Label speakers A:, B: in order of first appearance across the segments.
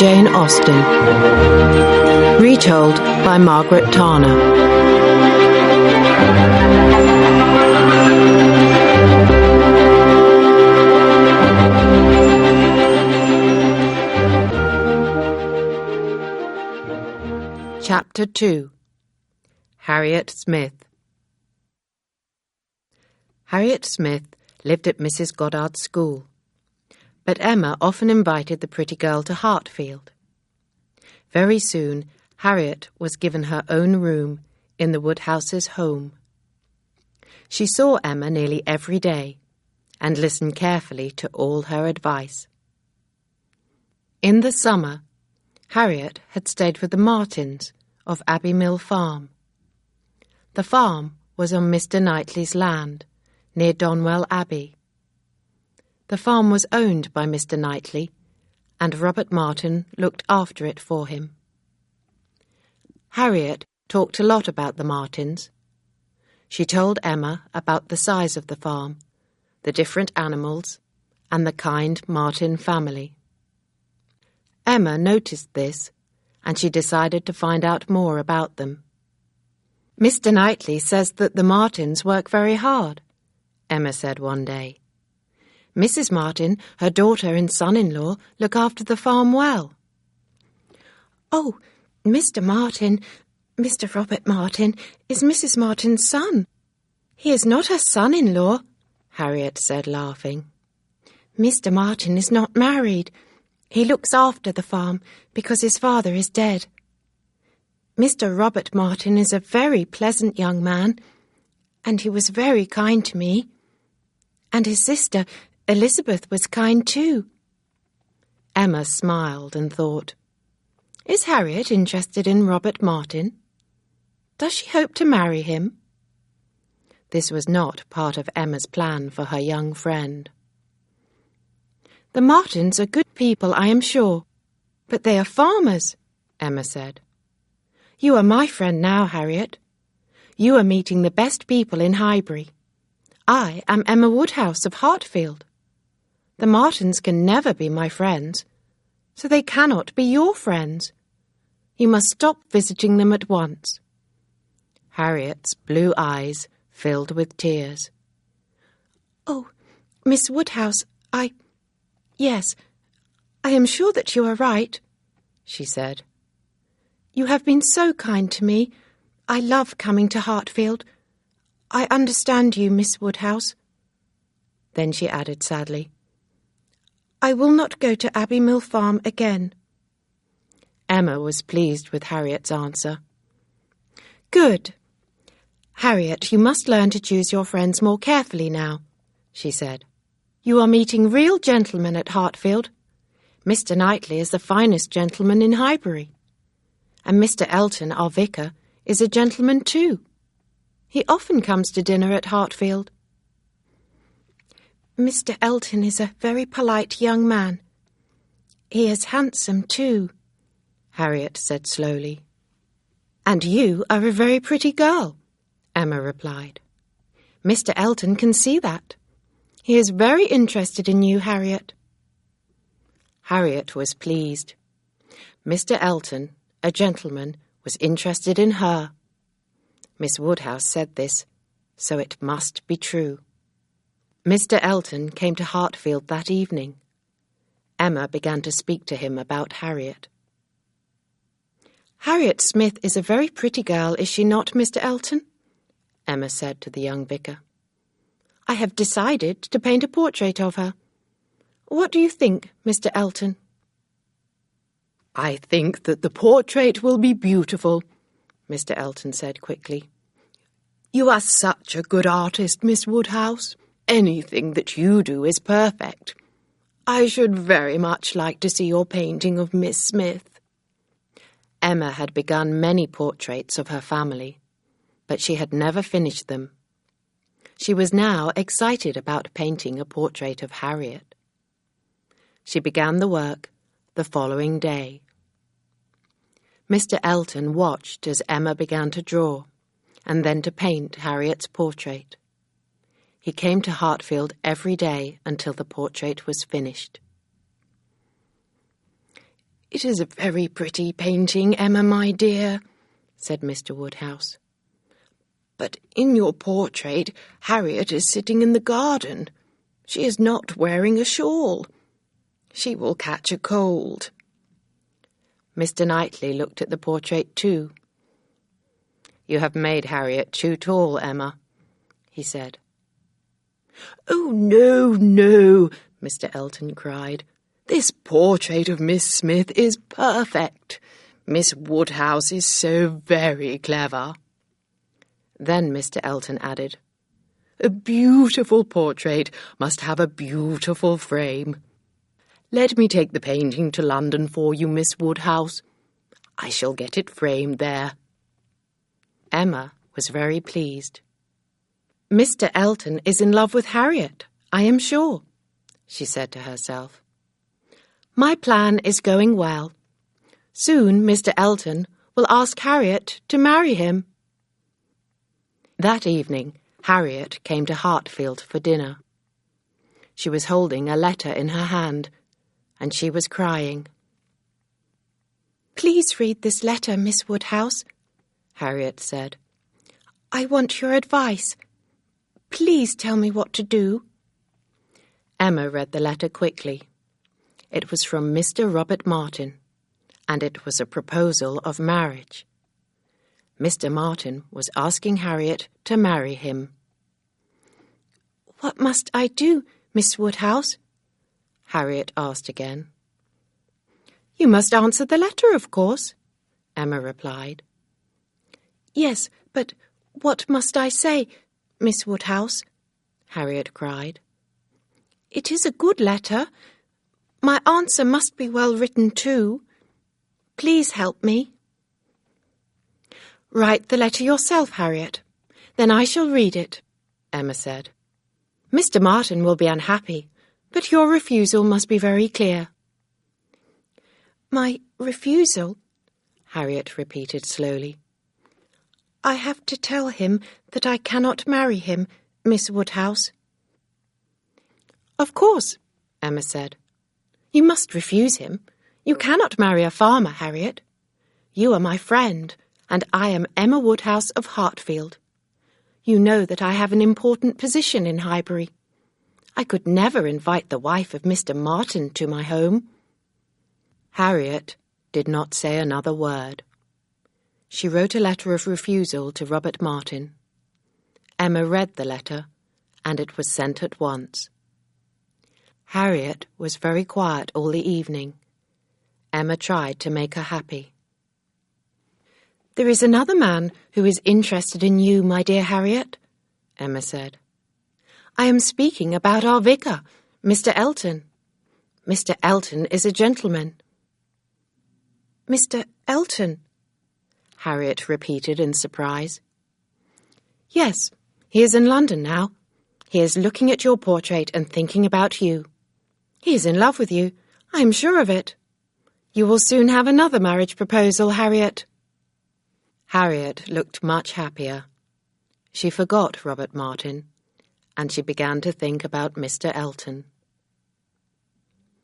A: Jane Austen. Retold by Margaret Tarner. Chapter 2. Harriet Smith. Harriet Smith lived at Mrs. Goddard's school, but Emma often invited the pretty girl to Hartfield. Very soon, Harriet was given her own room in the Woodhouses' home. She saw Emma nearly every day and listened carefully to all her advice. In the summer, Harriet had stayed with the Martins of Abbey Mill Farm. The farm was on Mr. Knightley's land, near Donwell Abbey. The farm was owned by Mr. Knightley, and Robert Martin looked after it for him. Harriet talked a lot about the Martins. She told Emma about the size of the farm, the different animals, and the kind Martin family. Emma noticed this, and she decided to find out more about them. "Mr. Knightley says that the Martins work very hard," Emma said one day. "Mrs. Martin, her daughter and son-in-law, look after the farm well." "Oh, Mr. Martin, Mr. Robert Martin, is Mrs. Martin's son. He is not her son-in-law," Harriet said, laughing. "Mr. Martin is not married. He looks after the farm because his father is dead. Mr. Robert Martin is a very pleasant young man, and he was very kind to me. And his sister, Elizabeth, was kind too." Emma smiled and thought, "Is Harriet interested in Robert Martin? Does she hope to marry him?" This was not part of Emma's plan for her young friend. "The Martins are good people, I am sure, but they are farmers," Emma said. "You are my friend now, Harriet. You are meeting the best people in Highbury. I am Emma Woodhouse of Hartfield. The Martins can never be my friends, so they cannot be your friends. You must stop visiting them at once." Harriet's blue eyes filled with tears. "Oh, Miss Woodhouse, Yes, I am sure that you are right," she said. "You have been so kind to me. I love coming to Hartfield. I understand you, Miss Woodhouse." Then she added sadly, "I will not go to Abbey Mill Farm again." Emma was pleased with Harriet's answer. "Good. Harriet, you must learn to choose your friends more carefully now," she said. "You are meeting real gentlemen at Hartfield. Mr. Knightley is the finest gentleman in Highbury. And Mr. Elton, our vicar, is a gentleman too. He often comes to dinner at Hartfield." "Mr. Elton is a very polite young man. He is handsome too," Harriet said slowly. "And you are a very pretty girl," Emma replied. "Mr. Elton can see that. He is very interested in you, Harriet." Harriet was pleased. Mr. Elton, a gentleman, was interested in her. Miss Woodhouse said this, so it must be true. Mr. Elton came to Hartfield that evening. Emma began to speak to him about Harriet. "Harriet Smith is a very pretty girl, is she not, Mr. Elton?" Emma said to the young vicar. "I have decided to paint a portrait of her. What do you think, Mr. Elton?" "I think that the portrait will be beautiful," Mr. Elton said quickly. "You are such a good artist, Miss Woodhouse. Anything that you do is perfect. I should very much like to see your painting of Miss Smith." Emma had begun many portraits of her family, but she had never finished them. She was now excited about painting a portrait of Harriet. She began the work the following day. Mr. Elton watched as Emma began to draw, and then to paint Harriet's portrait. He came to Hartfield every day until the portrait was finished. "It is a very pretty painting, Emma, my dear," said Mr. Woodhouse. "But in your portrait, Harriet is sitting in the garden. She is not wearing a shawl. She will catch a cold." Mr. Knightley looked at the portrait too. "You have made Harriet too tall, Emma," he said. "Oh, no, no," Mr. Elton cried. "This portrait of Miss Smith is perfect. Miss Woodhouse is so very clever." Then Mr. Elton added, "A beautiful portrait must have a beautiful frame. Let me take the painting to London for you, Miss Woodhouse. I shall get it framed there." Emma was very pleased. "Mr. Elton is in love with Harriet, I am sure," she said to herself. "My plan is going well. Soon Mr. Elton will ask Harriet to marry him." That evening, Harriet came to Hartfield for dinner. She was holding a letter in her hand, and she was crying. "Please read this letter, Miss Woodhouse," Harriet said. "I want your advice. Please tell me what to do." Emma read the letter quickly. It was from Mr. Robert Martin, and it was a proposal of marriage. Mr. Martin was asking Harriet to marry him. "What must I do, Miss Woodhouse?" Harriet asked again. "You must answer the letter, of course," Emma replied. "Yes, but what must I say, Miss Woodhouse?" Harriet cried. "It is a good letter. My answer must be well written too. Please help me." "Write the letter yourself, Harriet. Then I shall read it," Emma said. "Mr. Martin will be unhappy, but your refusal must be very clear." "My refusal?" Harriet repeated slowly. "I have to tell him that I cannot marry him, Miss Woodhouse." "Of course," Emma said. "You must refuse him. You cannot marry a farmer, Harriet. You are my friend, and I am Emma Woodhouse of Hartfield. You know that I have an important position in Highbury. I could never invite the wife of Mr. Martin to my home." Harriet did not say another word. She wrote a letter of refusal to Robert Martin. Emma read the letter, and it was sent at once. Harriet was very quiet all the evening. Emma tried to make her happy. "There is another man who is interested in you, my dear Harriet," Emma said. "I am speaking about our vicar, Mr. Elton. Mr. Elton is a gentleman." "Mr. Elton?" Harriet repeated in surprise. "Yes, he is in London now. He is looking at your portrait and thinking about you. He is in love with you, I am sure of it. You will soon have another marriage proposal, Harriet." Harriet looked much happier. She forgot Robert Martin, and she began to think about Mr. Elton.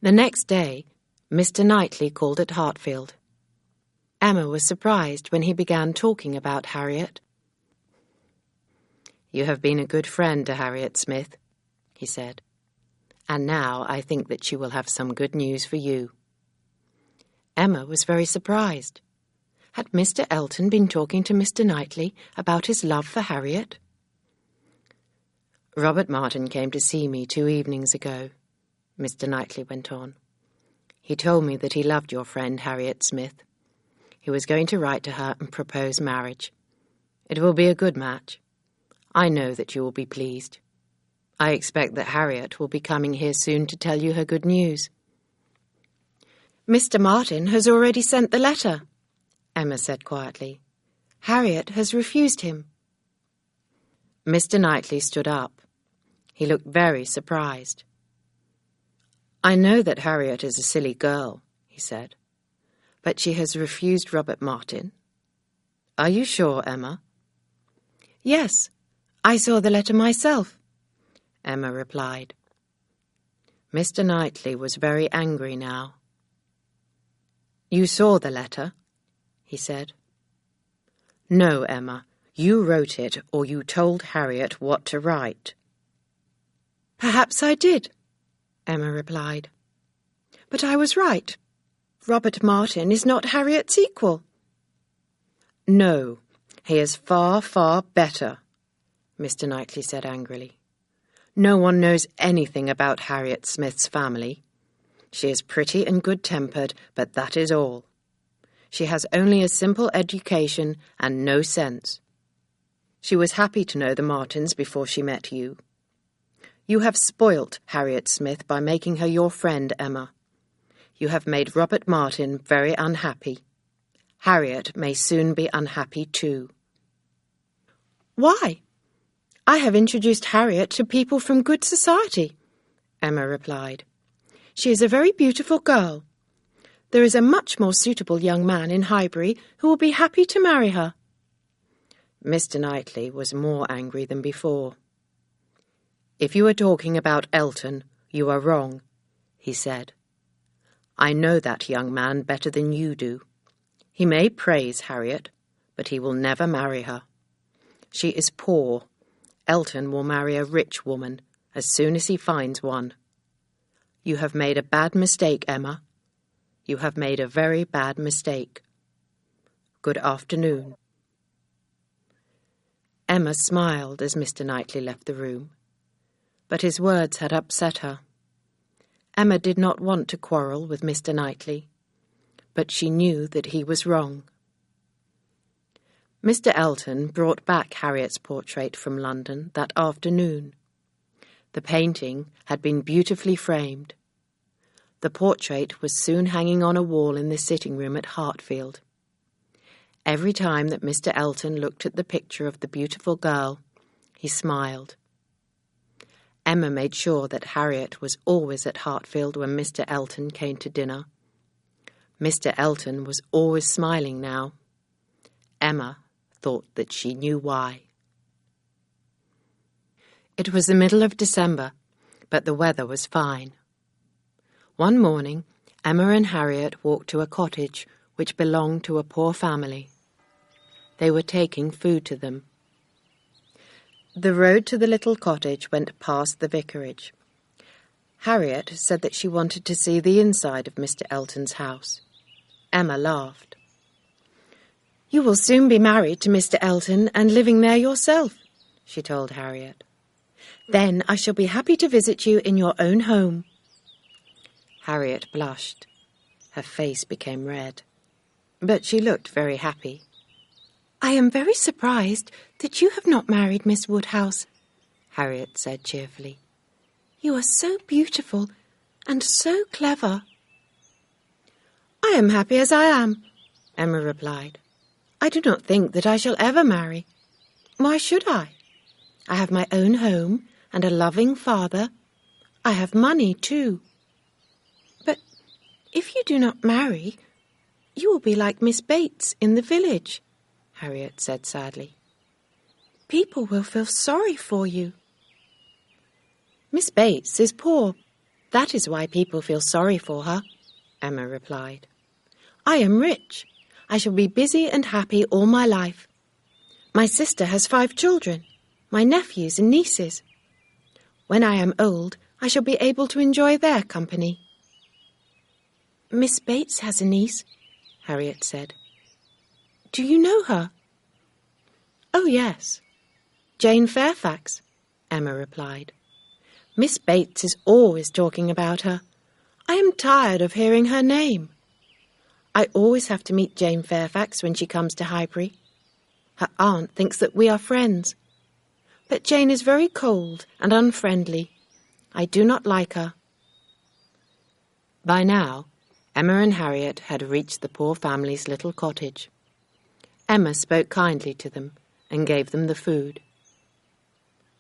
A: The next day, Mr. Knightley called at Hartfield. Emma was surprised when he began talking about Harriet. "You have been a good friend to Harriet Smith," he said, "and now I think that she will have some good news for you." Emma was very surprised. Had Mr. Elton been talking to Mr. Knightley about his love for Harriet? "Robert Martin came to see me 2 evenings ago," Mr. Knightley went on. "He told me that he loved your friend Harriet Smith. He was going to write to her and propose marriage. It will be a good match. I know that you will be pleased. I expect that Harriet will be coming here soon to tell you her good news." "Mr. Martin has already sent the letter," Emma said quietly. "Harriet has refused him." Mr. Knightley stood up. He looked very surprised. "I know that Harriet is a silly girl," he said, "but she has refused Robert Martin. Are you sure, Emma?" "Yes, I saw the letter myself," Emma replied. Mr. Knightley was very angry now. "You saw the letter?" he said. "No, Emma, you wrote it, or you told Harriet what to write." "Perhaps I did," Emma replied. "But I was right. Robert Martin is not Harriet's equal." "No, he is far, far better," Mr. Knightley said angrily. "No one knows anything about Harriet Smith's family. She is pretty and good-tempered, but that is all. She has only a simple education and no sense. She was happy to know the Martins before she met you. You have spoilt Harriet Smith by making her your friend, Emma. You have made Robert Martin very unhappy. Harriet may soon be unhappy too." "Why? I have introduced Harriet to people from good society," Emma replied. "She is a very beautiful girl. There is a much more suitable young man in Highbury who will be happy to marry her." Mr. Knightley was more angry than before. "If you are talking about Elton, you are wrong," he said. "I know that young man better than you do. He may praise Harriet, but he will never marry her. She is poor. Elton will marry a rich woman as soon as he finds one. You have made a bad mistake, Emma. You have made a very bad mistake. Good afternoon." Emma smiled as Mr. Knightley left the room, but his words had upset her. Emma did not want to quarrel with Mr. Knightley, but she knew that he was wrong. Mr. Elton brought back Harriet's portrait from London that afternoon. The painting had been beautifully framed. The portrait was soon hanging on a wall in the sitting-room at Hartfield. Every time that Mr. Elton looked at the picture of the beautiful girl, he smiled. Emma made sure that Harriet was always at Hartfield when Mr. Elton came to dinner. Mr. Elton was always smiling now. Emma thought that she knew why. It was the middle of December, but the weather was fine. One morning, Emma and Harriet walked to a cottage which belonged to a poor family. They were taking food to them. The road to the little cottage went past the vicarage. Harriet said that she wanted to see the inside of Mr. Elton's house. Emma laughed. "You will soon be married to Mr. Elton and living there yourself," she told Harriet. "Then I shall be happy to visit you in your own home." Harriet blushed. Her face became red, but she looked very happy. "I am very surprised that you have not married Miss Woodhouse," Harriet said cheerfully. "You are so beautiful and so clever." "I am happy as I am," Emma replied. "I do not think that I shall ever marry. Why should I? I have my own home and a loving father. I have money too. But if you do not marry, you will be like Miss Bates in the village," Harriet said sadly. "People will feel sorry for you." "Miss Bates is poor. That is why people feel sorry for her," Emma replied. "I am rich. I shall be busy and happy all my life. My sister has 5 children, my nephews and nieces. When I am old, I shall be able to enjoy their company." "Miss Bates has a niece," Harriet said. "Do you know her?" "Oh, yes. Jane Fairfax," Emma replied. "Miss Bates is always talking about her. I am tired of hearing her name. I always have to meet Jane Fairfax when she comes to Highbury. Her aunt thinks that we are friends. But Jane is very cold and unfriendly. I do not like her." By now, Emma and Harriet had reached the poor family's little cottage. Emma spoke kindly to them and gave them the food.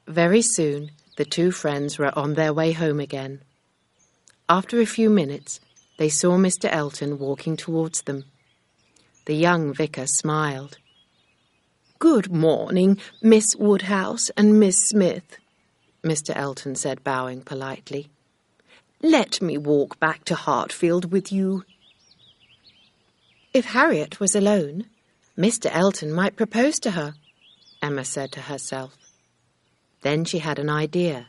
A: Very soon, the 2 friends were on their way home again. After a few minutes, they saw Mr. Elton walking towards them. The young vicar smiled. "Good morning, Miss Woodhouse and Miss Smith," Mr. Elton said, bowing politely. "Let me walk back to Hartfield with you." If Harriet was alone, Mr. Elton might propose to her, Emma said to herself. Then she had an idea.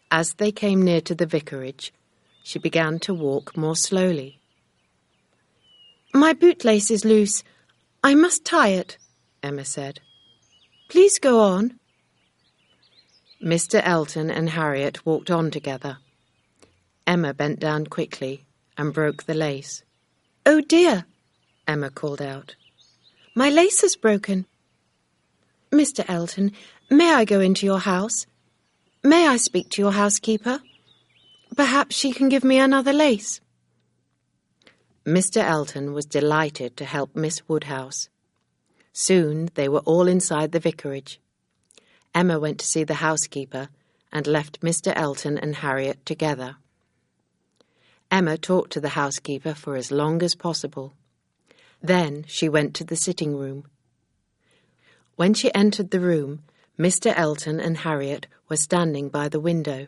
A: As they came near to the vicarage, she began to walk more slowly. "My bootlace is loose. I must tie it," Emma said. "Please go on." Mr. Elton and Harriet walked on together. Emma bent down quickly and broke the lace. "Oh dear," Emma called out. "My lace is broken. Mr. Elton, may I go into your house? May I speak to your housekeeper? Perhaps she can give me another lace." Mr. Elton was delighted to help Miss Woodhouse. Soon they were all inside the vicarage. Emma went to see the housekeeper and left Mr. Elton and Harriet together. Emma talked to the housekeeper for as long as possible. Then she went to the sitting room. When she entered the room, Mr. Elton and Harriet were standing by the window.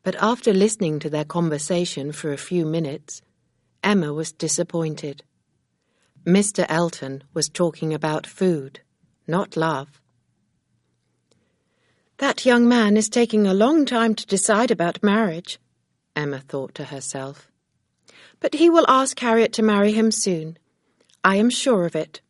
A: But after listening to their conversation for a few minutes, Emma was disappointed. Mr. Elton was talking about food, not love. "That young man is taking a long time to decide about marriage," Emma thought to herself. "But he will ask Harriet to marry him soon. I am sure of it."